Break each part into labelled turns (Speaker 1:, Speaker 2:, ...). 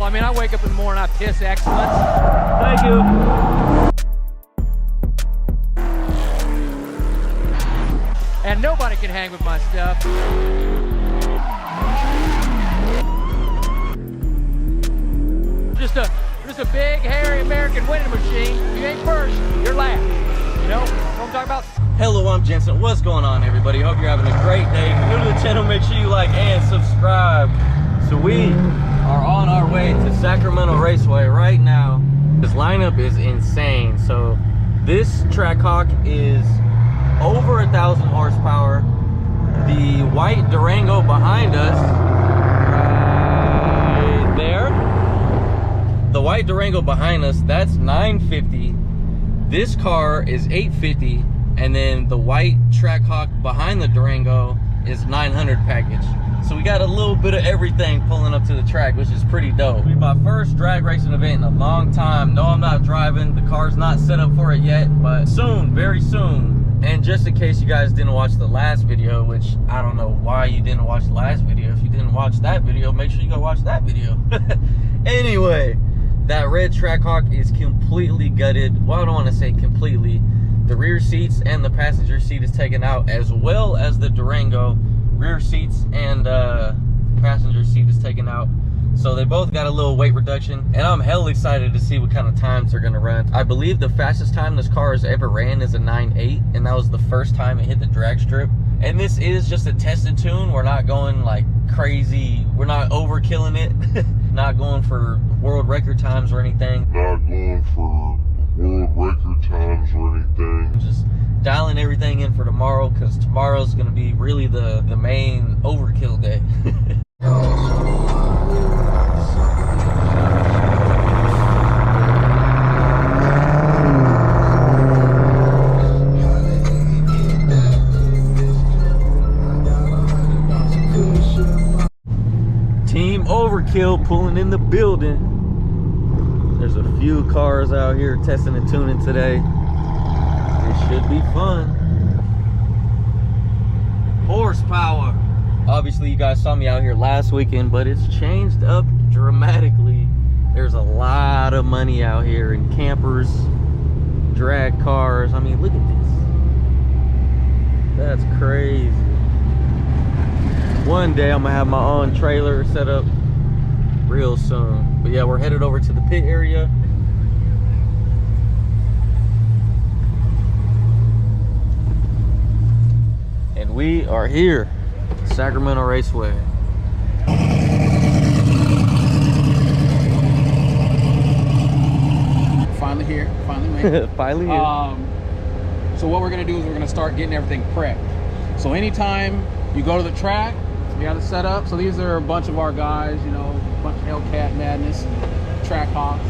Speaker 1: I mean, I wake up in the morning, I piss excellence.
Speaker 2: Thank you.
Speaker 1: And nobody can hang with my stuff. Just a big, hairy American winning machine. If you ain't first, you're last. You know what I'm talking about?
Speaker 2: Hello, I'm Jensen. What's going on, everybody? Hope you're having a great day. If you're new to the channel, make sure you like and subscribe. So we are on our way to Sacramento Raceway right now. This lineup is insane. So this Trackhawk is over 1,000 horsepower. The white Durango behind us, right there. The white Durango behind us, that's 950. This car is 850, and then the white Trackhawk behind the Durango is 900 package. So we got a little bit of everything pulling up to the track, which is pretty dope. It's my first drag racing event in a long time. No, I'm not driving. The car's not set up for it yet, but soon, very soon. And just in case you guys didn't watch the last video, which I don't know why you didn't watch the last video. If you didn't watch that video, make sure you go watch that video. Anyway, that red Trackhawk is completely gutted. Well, I don't want to say completely. The rear seats and the passenger seat is taken out, as well as the Durango. Rear seats and passenger seat is taken out. So they both got a little weight reduction, and I'm hell excited to see what kind of times they're gonna run. I believe the fastest time this car has ever ran is a 9.8, and that was the first time it hit the drag strip. And this is just a test and tune. We're not going like crazy. We're not overkilling it. Not going for world record times or anything.
Speaker 3: Not going for world record times or anything.
Speaker 2: Just dialing everything in for tomorrow, because tomorrow's gonna be really the main overkill day. Team Overkill pulling in the building. There's a few cars out here testing and tuning today. It should be fun. Horsepower. Obviously, you guys saw me out here last weekend, but it's changed up dramatically. There's a lot of money out here in campers, drag cars. I mean, look at this. That's crazy. One day I'm gonna have my own trailer set up real soon. But yeah, we're headed over to the pit area. And we are here, Sacramento Raceway.
Speaker 4: Finally here, finally made it.
Speaker 2: Finally here.
Speaker 4: So what we're gonna do is we're gonna start getting everything prepped. So anytime you go to the track, you got to set up. So these are a bunch of our guys, you know, a bunch of Hellcat Madness, and Trackhawks,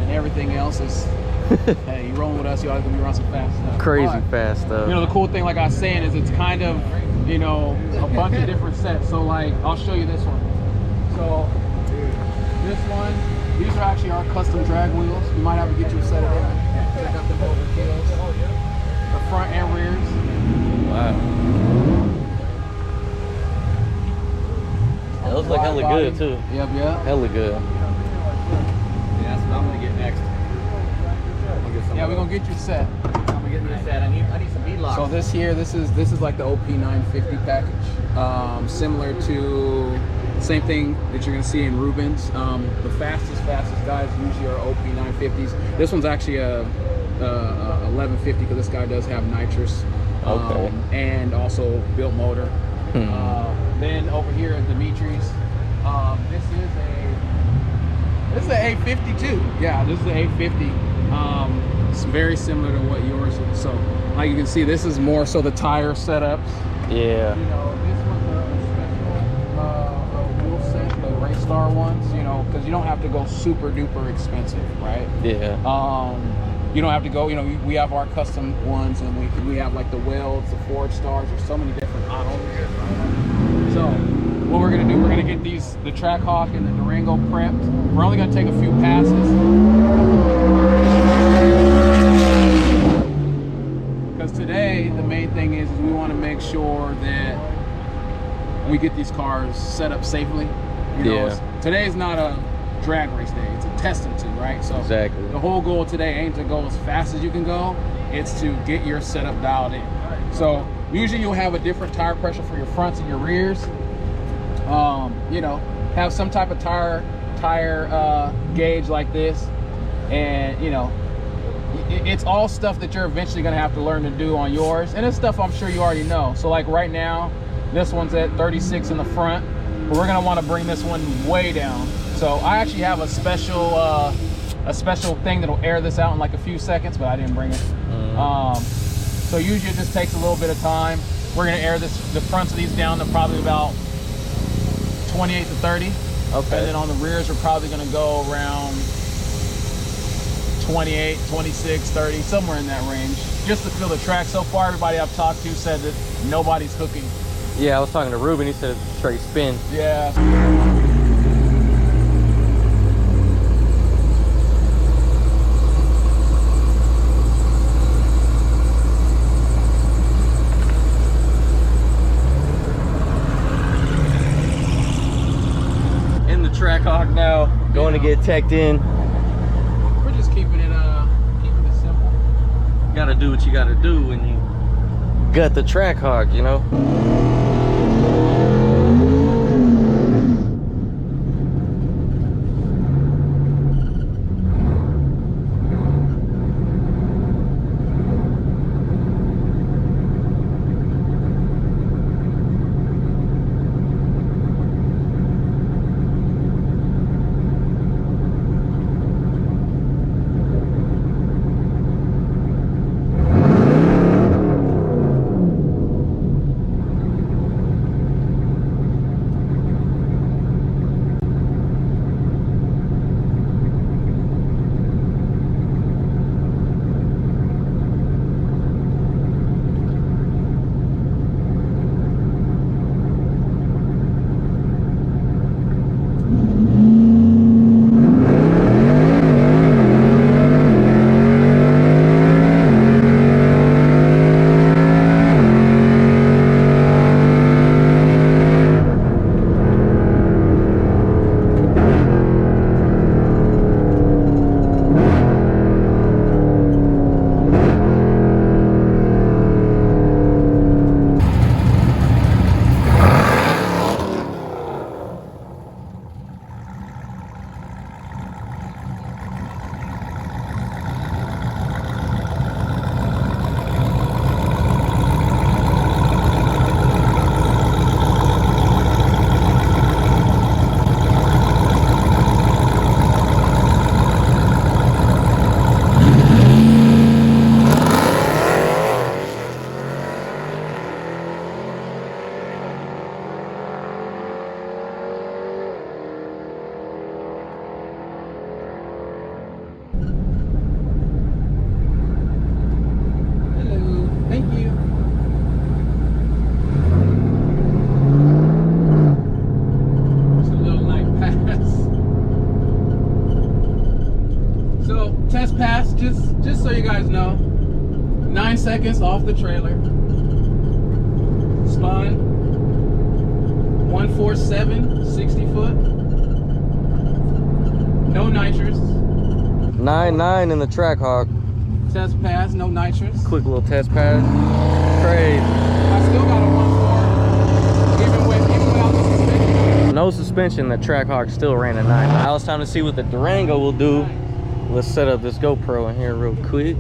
Speaker 4: and everything else is. Hey, you rolling with us, you always gonna be running some fast stuff.
Speaker 2: Crazy
Speaker 4: But,
Speaker 2: fast stuff.
Speaker 4: you know, the cool thing, like I was saying, is it's kind of, you know, a bunch of different sets. So like, I'll show you this one. So this one, these are actually our custom drag wheels. We might have to get you a set of them. Check out the overkills, the front and rears.
Speaker 2: Wow. That looks like hella good too.
Speaker 4: Yep, yep.
Speaker 2: Hella good.
Speaker 5: Yeah, that's what I'm gonna get next.
Speaker 4: Yeah, we're gonna get you a set.
Speaker 5: I'm gonna get me a set. I need some bead locks.
Speaker 4: So this here, this is like the OP 950 package. Similar to same thing that you're gonna see in Rubens. The fastest guys usually are OP 950s. This one's actually a 1150 because this guy does have nitrous.
Speaker 2: Okay.
Speaker 4: And also built motor. Then over here at Dimitri's, this is a 852. Yeah, this is the 850. It's very similar to what yours is. So, like you can see, this is more so the tire setups.
Speaker 2: Yeah.
Speaker 4: You know, this one's a special wheel set, the Race Star ones. You know, because you don't have to go super duper expensive, right?
Speaker 2: Yeah.
Speaker 4: You don't have to go, you know, we have our custom ones, and we have like the Welds, the Ford Stars. There's so many different models. So what we're gonna do, we're gonna get the Trackhawk and the Durango prepped. We're only gonna take a few passes because today the main thing is we want to make sure that we get these cars set up safely. You know, today's not a drag race day. It's a testing to, right? So
Speaker 2: Exactly.
Speaker 4: the whole goal today ain't to go as fast as you can go. It's to get your setup dialed in. So usually you'll have a different tire pressure for your fronts and your rears. You know, have some type of tire gauge like this, and you know, it's all stuff that you're eventually going to have to learn to do on yours, and it's stuff I'm sure you already know. So like right now, this one's at 36 in the front, but we're going to want to bring this one way down. So I actually have a special thing that'll air this out in like a few seconds, but I didn't bring it. So usually it just takes a little bit of time. We're going to air the fronts of these down to probably about 28 to 30.
Speaker 2: Okay.
Speaker 4: And then on the rears, we're probably going to go around 28, 26, 30, somewhere in that range, just to feel the track. So far, everybody I've talked to said that nobody's hooking.
Speaker 2: Yeah, I was talking to Ruben. He said it's a straight spin.
Speaker 4: Yeah.
Speaker 2: In the Trackhawk now, going to get teched in.
Speaker 4: We're just keeping it simple.
Speaker 2: Gotta do what you gotta do when you got the Trackhawk, you know? Just so you guys know, 9 seconds off the trailer. Spun 147, 60 foot. No nitrous. 9.9 in the Trackhawk.
Speaker 4: Test pass, no nitrous.
Speaker 2: Quick little test pass. Crazy.
Speaker 4: I still got a 1.4, even without the suspension.
Speaker 2: No suspension, the Trackhawk still ran a 9. Now it's time to see what the Durango will do. Let's set up this GoPro in here real quick.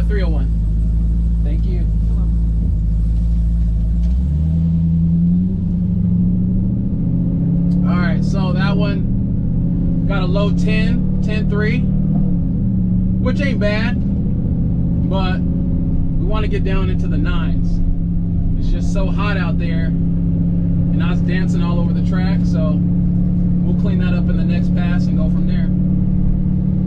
Speaker 4: 301. Thank you. All right, so that one got a low 10.3, which ain't bad, but we want to get down into the 9s. It's just so hot out there, and I was dancing all over the track, so we'll clean that up in the next pass and go from there.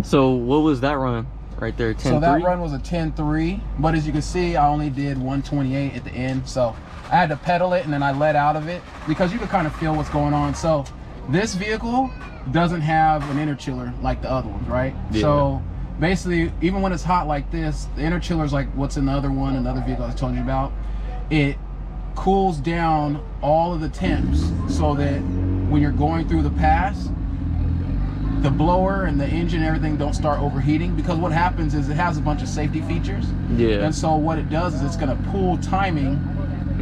Speaker 2: So what was that run right there? 10.3?
Speaker 4: So that run was a 10.3, but as you can see, I only did 128 at the end. So I had to pedal it and then I let out of it because you can kind of feel what's going on. So this vehicle doesn't have an inner chiller like the other ones, right?
Speaker 2: Yeah.
Speaker 4: So basically, even when it's hot like this, the inner chiller is like what's in the other one, another vehicle I was telling you about. It cools down all of the temps so that when you're going through the pass, the blower and the engine, everything don't start overheating, because what happens is it has a bunch of safety features.
Speaker 2: Yeah.
Speaker 4: And so what it does is it's going to pull timing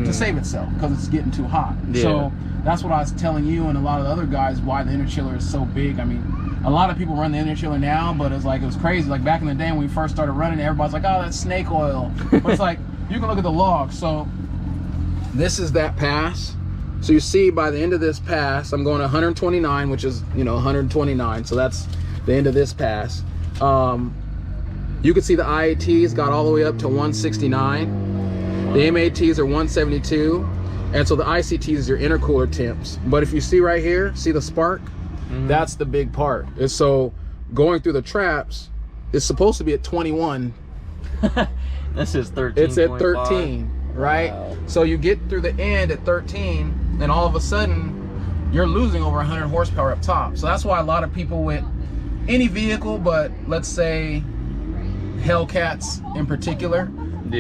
Speaker 4: to save itself because it's getting too hot.
Speaker 2: Yeah.
Speaker 4: So that's what I was telling you and a lot of the other guys why the inner chiller is so big. I mean, a lot of people run the inner chiller now, but it's like, it was crazy. Like back in the day when we first started running it, everybody's like, oh, that's snake oil. But it's like, you can look at the log. So this is that pass. So you see by the end of this pass, I'm going 129, which is, 129. So that's the end of this pass. You can see the IATs got all the way up to 169. The MATs are 172. And so the ICTs is your intercooler temps. But if you see right here, see the spark? That's the big part. And so going through the traps, it's supposed to be at 21.
Speaker 2: This is 13.
Speaker 4: It's at 13, right?
Speaker 2: Wow.
Speaker 4: So you get through the end at 13, and all of a sudden, you're losing over 100 horsepower up top. So that's why a lot of people with any vehicle, but let's say Hellcats in particular,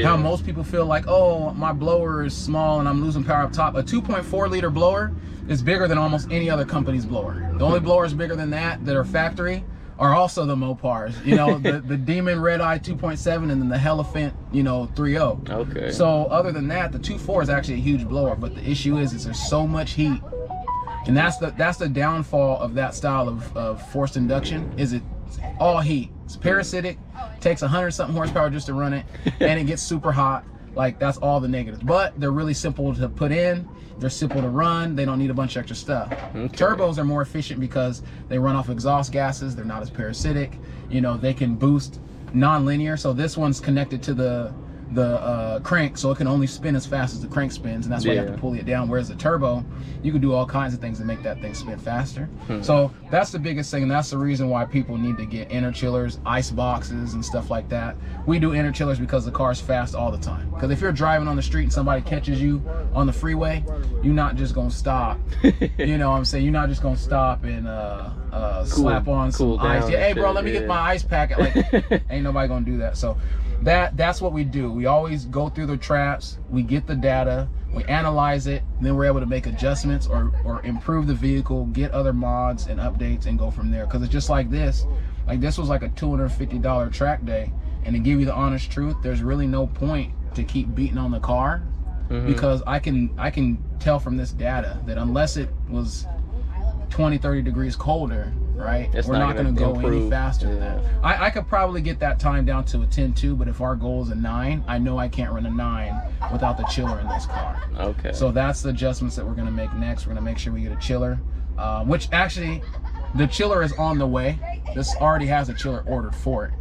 Speaker 4: how most people feel like, oh, my blower is small and I'm losing power up top. A 2.4 liter blower is bigger than almost any other company's blower. The only blowers bigger than that are factory are also the Mopars, the Demon Red Eye 2.7 and then the Elephant, 3.0.
Speaker 2: Okay.
Speaker 4: So other than that, the 2.4 is actually a huge blower, but the issue is there's so much heat. And that's the downfall of that style of forced induction, is it's all heat. It's parasitic, takes 100-something horsepower just to run it, and it gets super hot. Like, that's all the negatives. But they're really simple to put in, they're simple to run, they don't need a bunch of extra stuff. Okay. Turbos are more efficient because they run off exhaust gases, they're not as parasitic, they can boost non-linear. So this one's connected to the crank, so it can only spin as fast as the crank spins, and that's why you have to pull it down. Whereas the turbo, you can do all kinds of things to make that thing spin faster. So that's the biggest thing, and that's the reason why people need to get inner chillers, ice boxes, and stuff like that. We do inner chillers because the car's fast all the time. Because if you're driving on the street and somebody catches you on the freeway, you're not just gonna stop. You know what I'm saying? You're not just gonna stop and slap on some ice. Yeah, hey bro, let me get my ice packet. Like, ain't nobody gonna do that. So that's what we do. We always go through the traps, we get the data, we analyze it, and then we're able to make adjustments or improve the vehicle, get other mods and updates, and go from there. Because it's just like this. Like, this was like a $250 track day, and to give you the honest truth, there's really no point to keep beating on the car, because I can tell from this data that unless it was 20-30 degrees colder, right, we're not going to go any faster than that. I could probably get that time down to a 10.2, but if our goal is a 9, I know I can't run a 9 without the chiller in this car. Okay. So that's the adjustments that we're going to make next. We're going to make sure we get a chiller, which actually, the chiller is on the way. This already has a chiller ordered for it.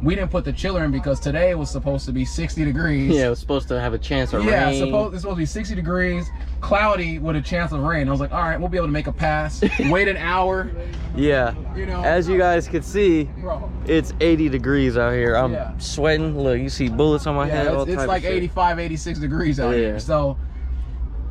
Speaker 4: We didn't put the chiller in because today it was supposed to be 60 degrees.
Speaker 2: Yeah, it was supposed to have a chance of rain.
Speaker 4: Yeah, it's supposed to be 60 degrees, cloudy with a chance of rain. I was like, all right, we'll be able to make a pass. Wait an hour.
Speaker 2: Yeah.
Speaker 4: You know,
Speaker 2: as you guys can see,
Speaker 4: bro,
Speaker 2: it's 80 degrees out here. I'm
Speaker 4: Yeah.
Speaker 2: sweating. Look, you see bullets on my head. All
Speaker 4: it's
Speaker 2: type
Speaker 4: like
Speaker 2: of shit.
Speaker 4: 85, 86 degrees out here. So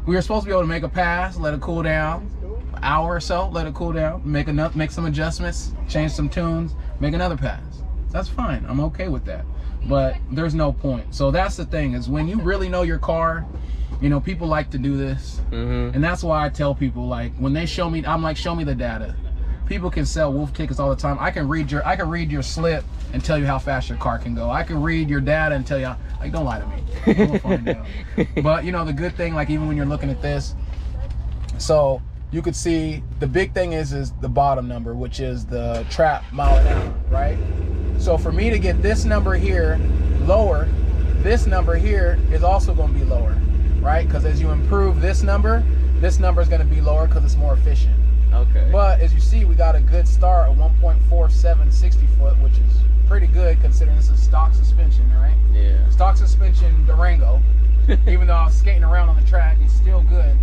Speaker 4: we were supposed to be able to make a pass, let it cool down, an hour or so, let it cool down, make some adjustments, change some tunes, make another pass. That's fine. I'm okay with that. But there's no point. So that's the thing, is when you really know your car, you know, people like to do this. And that's why I tell people, like, when they show me, I'm like, show me the data. People can sell wolf tickets all the time. I can read your slip and tell you how fast your car can go. I can read your data and tell you, like, don't lie to me. We'll find out. But you know, the good thing, like, even when you're looking at this, so you could see the big thing is the bottom number, which is the trap mile an hour, right? So for me to get this number here lower, this number here is also going to be lower, right? Because as you improve this number is going to be lower because it's more efficient.
Speaker 2: Okay.
Speaker 4: But as you see, we got a good start at 1.47 60 foot, which is pretty good considering this is stock suspension, right?
Speaker 2: Yeah.
Speaker 4: Stock suspension Durango. Even though I was skating around on the track, it's still good.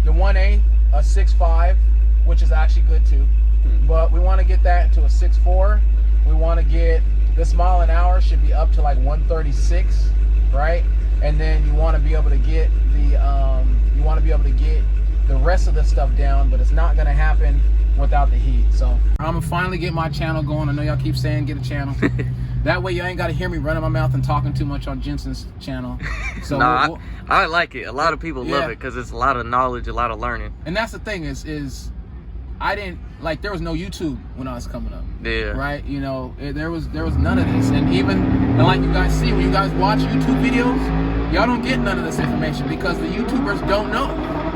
Speaker 4: The 1A, a 6.5, which is actually good too. But we want to get that into a 6.4. We want to get this mile an hour should be up to like 136, right? And then you want to be able to get the rest of the stuff down, but it's not going to happen without the heat. So I'm gonna finally get my channel going. I know y'all keep saying get a channel. That way you ain't got to hear me running my mouth and talking too much on Jensen's channel. So
Speaker 2: nah, I like it. A lot of people love it because it's a lot of knowledge, a lot of learning.
Speaker 4: And that's the thing is I didn't, like, there was no YouTube when I was coming up.
Speaker 2: Yeah.
Speaker 4: Right? You know, there was none of this. And like you guys see, when you guys watch YouTube videos, y'all don't get none of this information because the YouTubers don't know.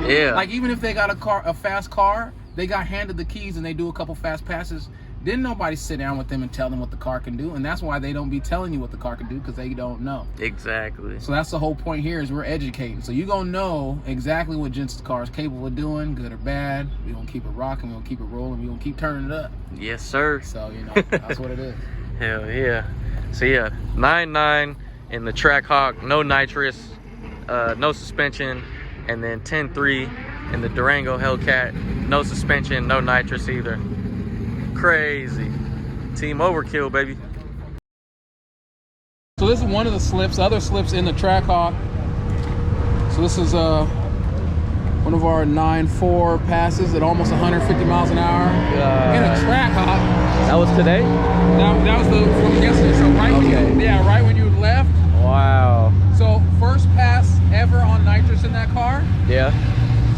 Speaker 2: Yeah.
Speaker 4: Like, even if they got a fast car, they got handed the keys and they do a couple fast passes, didn't nobody sit down with them and tell them what the car can do. And that's why they don't be telling you what the car can do, because they don't know.
Speaker 2: Exactly.
Speaker 4: So that's the whole point here, is we're educating. So you're going to know exactly what Jensen's car is capable of doing, good or bad. We're going to keep it rocking. We're going to keep it rolling. We're going to keep turning it up.
Speaker 2: Yes, sir.
Speaker 4: So, you know, that's what it is.
Speaker 2: Hell yeah. So yeah, 9.9 in the Trackhawk, no nitrous, no suspension, and then 10.3 in the Durango Hellcat, no suspension, no nitrous either. Crazy. Team overkill, baby.
Speaker 4: So this is one of the slips, other slips in the Trackhawk. So this is one of our 9.4 passes at almost 150 miles an hour in a Trackhawk.
Speaker 2: That was today?
Speaker 4: That was from yesterday. So right when you left.
Speaker 2: Wow.
Speaker 4: So first pass ever on nitrous in that car.
Speaker 2: Yeah.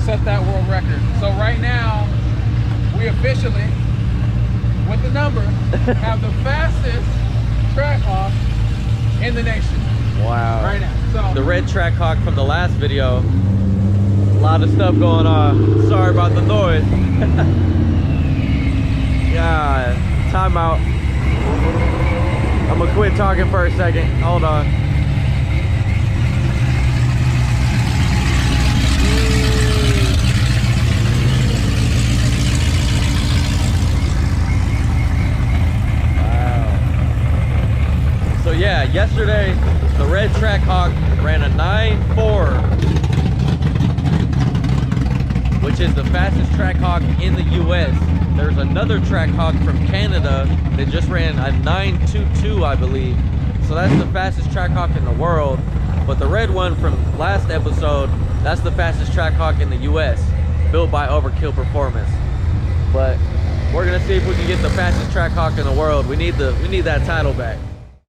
Speaker 4: Set that world record. So right now, we officially, with the number, have the fastest Trackhawk in the nation. Wow. Right now. So
Speaker 2: the red Trackhawk from the last video. A lot of stuff going on. Sorry about the noise. Yeah, timeout. I'm gonna quit talking for a second. Hold on. So yeah, yesterday the red Trackhawk ran a 9.4, which is the fastest Trackhawk in the US. There's another Trackhawk from Canada that just ran a 9.22, I believe. So that's the fastest Trackhawk in the world. But the red one from last episode, that's the fastest Trackhawk in the US, built by Overkill Performance. But we're gonna see if we can get the fastest Trackhawk in the world. We need that title back.